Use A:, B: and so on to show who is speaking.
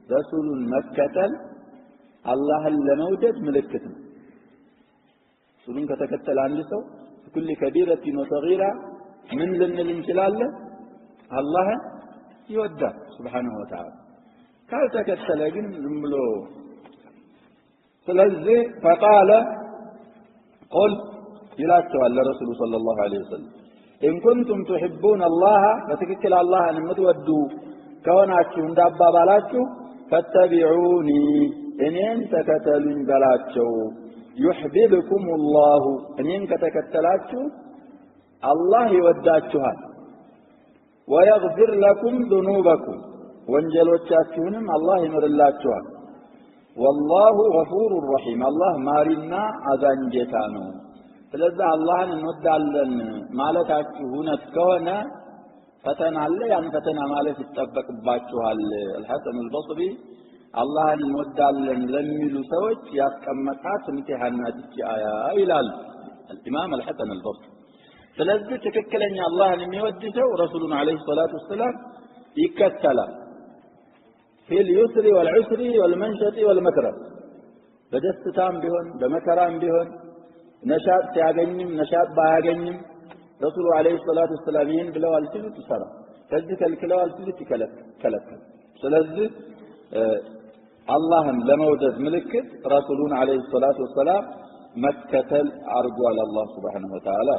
A: ረሱሉን መከተል አላህን ለመውደድ ምልክት ነው ረሱሉን ከተከተለ አንድ ሰው كل كبيرة وصغيرة من لنل انجلاله الله يودع سبحانه وتعالى قال تكتل ግን ዝም ብሎ ስለዚህ فقال قل ይላቸዋል ለረሱሉ ሰለላሁ ዐለይሂ ወሰለም إن كنتم تحبون الله فتكتل الله أن متودوا كوناችሁ እንዳባባላችሁ فاتبعوني እኔን ተከተሉኝ በላቸው يحببكم الله እኔን ከተከተላችሁ አላህ ይወዳችኋል ويغفر لكم ذنوبكم ወንጀሎቻችሁንም አላህ ይምርላችኋል والله غفور رحيم الله ማሪና አዛኝ ጌታ ነው ስለዚህ አላህን እንወዳለን ማለታችሁ እውነት ከሆነ ፈተና አለ ያን ፈተና ማለት ይጠበቅባችኋል الحسن البصري አላህን እንወዳለን ለሚሉ ሰዎች ያስቀመጣት ምትሃናት አያ ይላል الامام الحسن البصري ስለዚህ ትክክለኛ አላህን የሚወድ ሰው ረሱሉን አለይሂ ሰላቱ ወሰለም ይከተላል في اليسر والعسر والمنشط والمكره በደስታም ቢሆን በመከራም ቢሆን ነሻጥ ሲያገኝም ነሻጥ ባያገኝም ረሱሉ አለይሂ ሰላቱ ወሰለም ይህን ብለዋል ሲሉ ትሰራ ከዚህ ከልክለዋል ሲሉ ይከለከል ስለዚህ አላህን ለመውደድ ምልክት ረሱሉን አለይሂ ሰላቱ ወሰለም መከተል አርጓል አላህ Subhanahu Wa Ta'ala